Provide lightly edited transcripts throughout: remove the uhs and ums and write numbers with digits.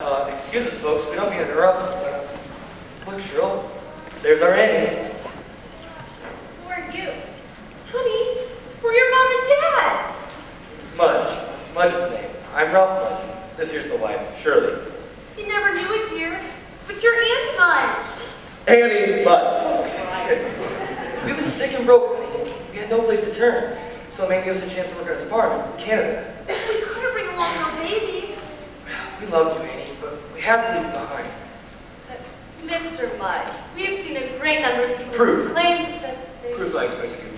Excuse us, folks. We don't mean to interrupt. Look, Cheryl. There's our Annie. Who are you? Honey, we're your mom and dad. Mudge. Mudge is the name. I'm Ralph Mudge. This here's the wife, Shirley. You never knew it, dear. But you're Aunt Mudge. Annie Mudge. We was sick and broke, honey. We had no place to turn. So Manny gave us a chance to work on his farm in Canada. We couldn't bring along no baby. We loved you, Annie, but we had to leave you behind. Mr. Mudge, we have seen a great number of people Proof. claim that they... Proof I expect to do.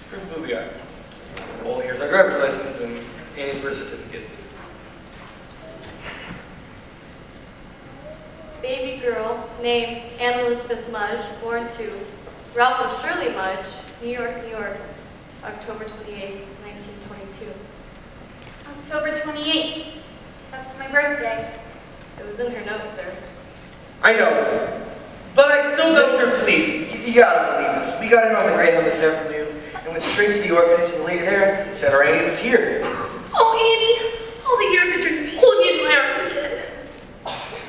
Proof of who we are. Well, here's our driver's license and Annie's birth certificate. Baby girl, name Anne Elizabeth Mudge, born to Ralph and Shirley Mudge, New York, New York, October 28, 1922. October 28th. That's my birthday. It was in her notes, sir. I know, but I still don't... Mister, please, you gotta believe us. We got in on the Greyhound this afternoon and went straight to the orphanage, and the lady there said our Annie was here. Oh, Annie, all the years I've been pulling you into my arms again.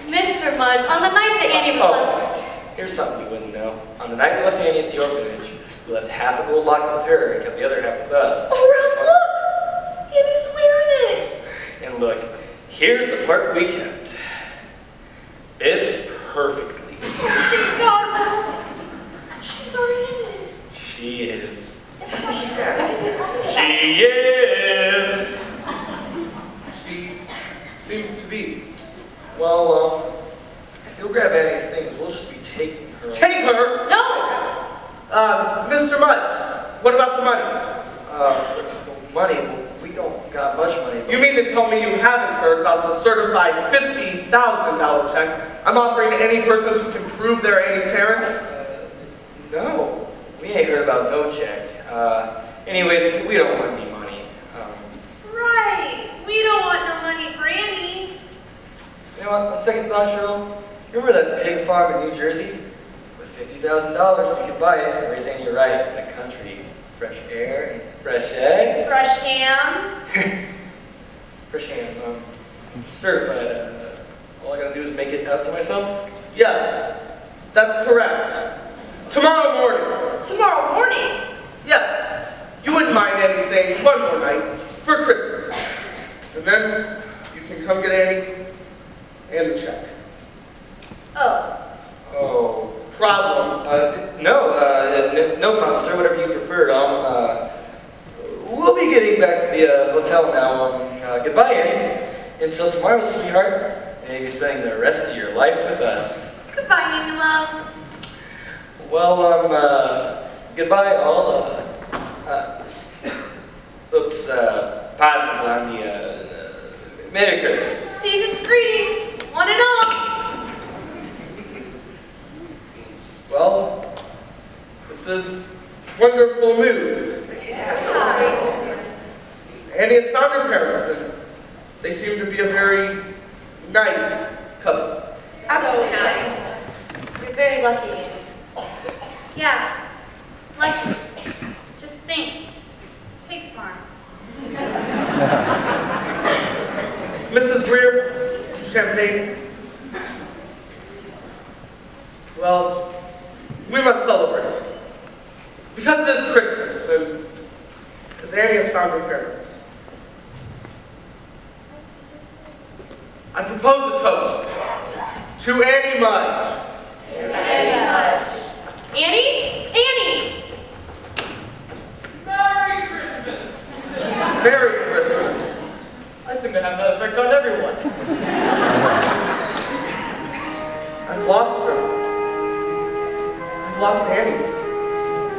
Mr. Mudge, on the night that Annie was left... Here's something you wouldn't know. On the night we left Annie at the orphanage, we left half a gold locket with her and kept the other half with us. Oh, Ralph, look! Annie's wearing it. And look, here's the part we kept. It's perfectly. Thank God, Ralph. She's already in it. She is. It's such a She is. She seems to be. Well, if you'll grab Annie's things, we'll just be taking her. Take her! No! Mr. Mudge, what about the money? Money? Well, we don't got much money. You mean to tell me you haven't heard about the certified $50,000 check I'm offering to any persons who can prove they're Annie's parents? No. We ain't heard about no check. Anyways, we don't want any money. Right. We don't want no money for Annie. You know what? On second thought, Cheryl, you remember that pig farm in New Jersey? With $50,000, we could buy it and raise Annie right in the country. Fresh air and fresh eggs. Fresh ham. Fresh ham. Certified. All I gotta do is make it out to myself. Yes, that's correct. Tomorrow morning. Tomorrow morning. Yes, you wouldn't mind Annie staying one more night for Christmas. And then you can come get Annie and the check. Oh. Oh. Problem. No problem, sir. Whatever you prefer. We'll be getting back to the hotel now. Goodbye, Annie. Until tomorrow, sweetheart. And you'll be spending the rest of your life with us. Goodbye, Annie love. Well, goodbye, all. Pardon me. Merry Christmas. Season's greetings, one and all. Well, this is wonderful news. Annie has found her parents, and they seem to be a very nice couple. So nice. You're very lucky, Annie. Yeah, lucky. Just think. Pig farm. Mrs. Greer, champagne. Well, we must celebrate. Because it is Christmas, and because Annie has found her parents. I propose a toast to Annie Mudge. Annie Mudge. Annie? Annie! Merry Christmas! Merry Christmas! I seem to have that effect on everyone. I've lost her. I've lost Annie.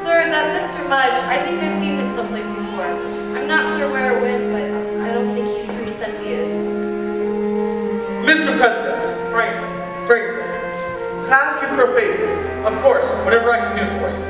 Sir, that Mr. Mudge, I think I've seen him someplace before. I'm not sure where or when, but I don't think he's who he says he is. Mr. President, Franklin, can I ask you for a favor? Of course, whatever I can do for you.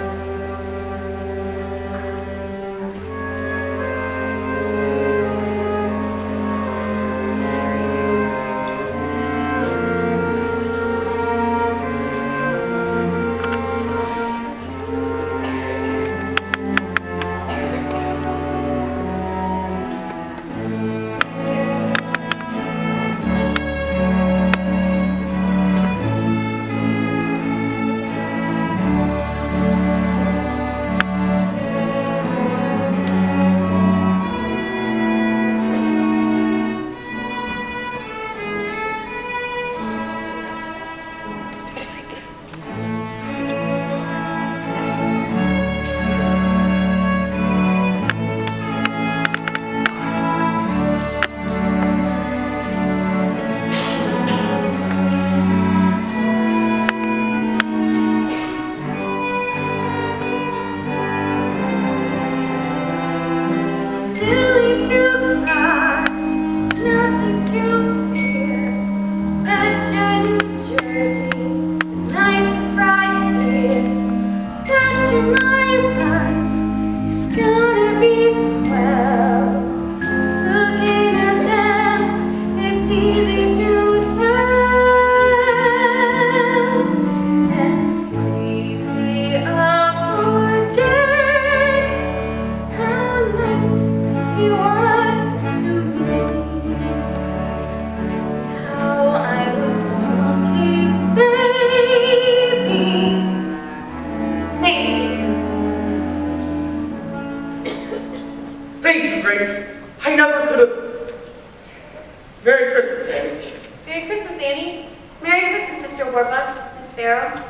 Annie. Merry Christmas, Mr. Warbucks, Miss Farrow.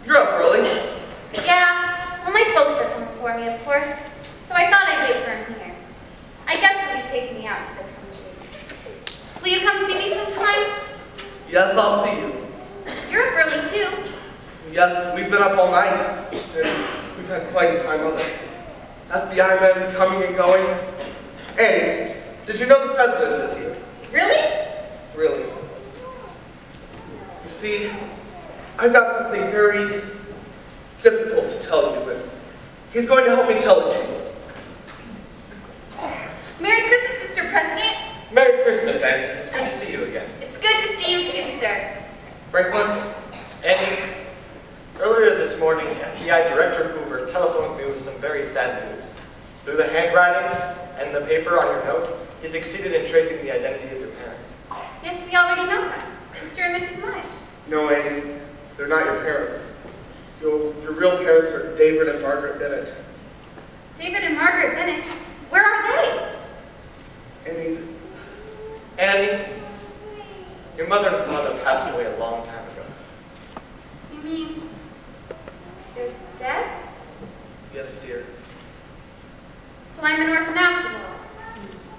You're up early. Yeah, well, my folks are coming for me, of course, so I thought I'd wait for him here. I guess he'll be taking me out to the country. Will you come see me sometimes? Yes, I'll see you. You're up early, too. Yes, we've been up all night, and we've had quite a time of it. FBI men coming and going. Annie, did you know the president is here? Really? Really? You see, I've got something very difficult to tell you, but he's going to help me tell it to you. Merry Christmas, Mr. President. Merry Christmas, Annie. It's good to see you again. It's good to see you too, sir. Franklin? Annie, earlier this morning, FBI Director Hoover telephoned me with some very sad news. Through the handwriting and the paper on your note, he succeeded in tracing the identity of your parents. Yes, we already know that. Mr. and Mrs. Mudge. No, Annie, they're not your parents. Your real parents are David and Margaret Bennett. David and Margaret Bennett. Where are they? Annie, Annie, your mother and father passed away a long time ago. You mean they're dead? yes, dear. So I'm an orphan after all,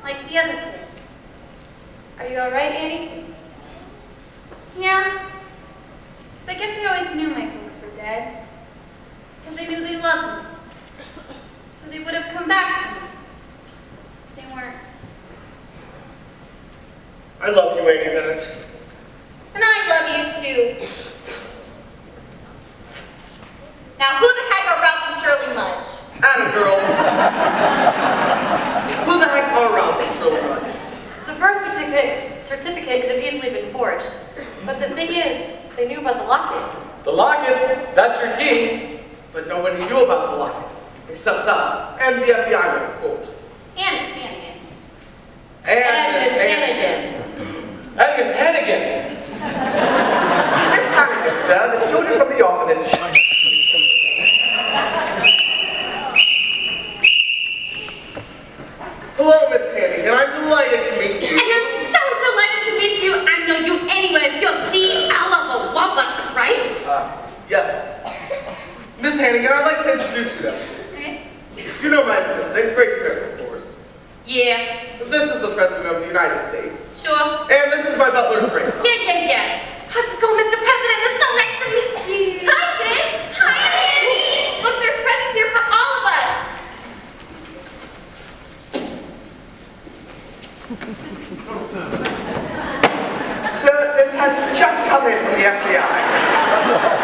like the other kids. Are you all right, Annie? Yeah. 'Cause I guess I always knew my folks were dead. Because I knew they loved me. So they would have come back to me. They weren't. I love you, Annie Bennett. And I love you too. Now who the heck are Ralph and Shirley Mudge? Atta girl. Who the heck are Ralph and Shirley Mudge? The birth certificate could have easily been forged. But the thing is, they knew about the locket. The locket, that's your key. But nobody knew about the locket, except us, and the FBI, of course. And Miss Hannigan. And Miss Hannigan. And Miss Hannigan. Miss Hannigan, sir, the children from the orphanage. Hello, Miss Hannigan. I'm delighted to meet you. And I'm so delighted to meet you. I know you anyway. You're the Oliver Warbucks, right? Yes. Miss Hannigan, I'd like to introduce you to them. Okay. You know my assistant, Grace Fair, of course. Yeah, This is the President of the United States. sure. And this is my butler, Frank. Yeah. How's it going, Mr. President? It's so nice to meet you. Hi, kids. Hi, Annie. Look, there's presents here for all of us. Sir, this has just come in from the FBI.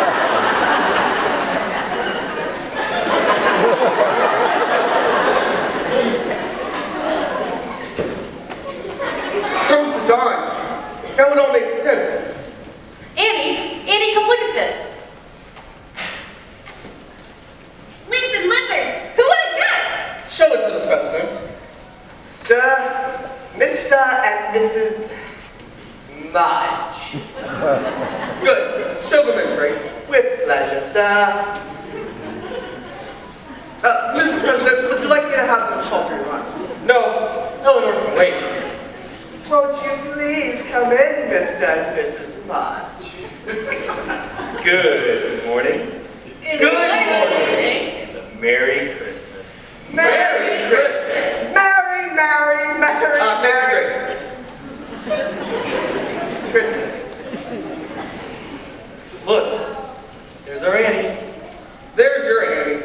Comes the dawn. That would all make sense. Annie, come look at this. Leaves and lizards. Who would have guessed? Show it to the President. Sir, Mr. and Mrs. Mudge. Good. Show them in, Frank. With pleasure, sir. Mr. President, would you like me to have the coffee run? No, Eleanor can wait. Won't you please come in, Mr. and Mrs. Mudge? Good morning. Good morning. And a Merry Christmas. Merry Christmas. Merry, merry, merry, merry Thank Christmas. Look, there's our Annie. There's your Annie.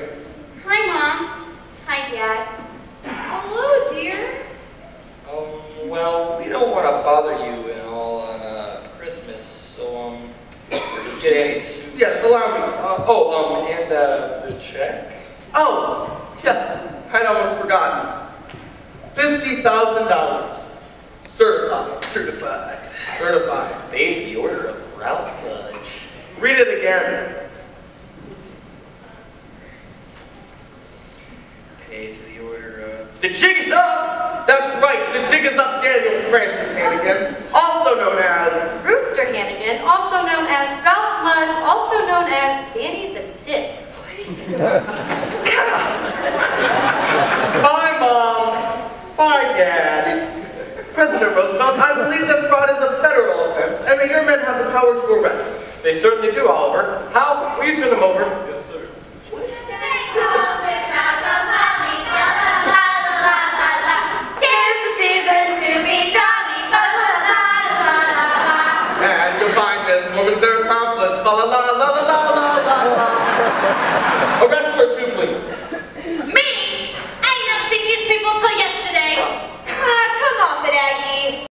Hi, Mom. Hi, Dad. Hello, dear. Well, we don't want to bother you and all on Christmas, so just get Annie's suit. Yes, allow me. And the check. Oh, yes, I'd almost forgotten. $50,000. Certified. Certified. Certified. Paid to the order of Ralph Mudge. Read it again. Paid to the order of... The jig is up! That's right, the jig is up, Daniel Francis Hannigan, also known as... Rooster Hannigan, also known as Ralph Mudge, also known as Danny the Dip. Bye, Mom. Bye, Dad. President Roosevelt, I believe that fraud is a federal offense, and that your men have They certainly do, Oliver. Hal, will you turn them over? Yes, sir. And you'll find this woman's their accomplice. Fa la la la la la la la. Arrest her too, please.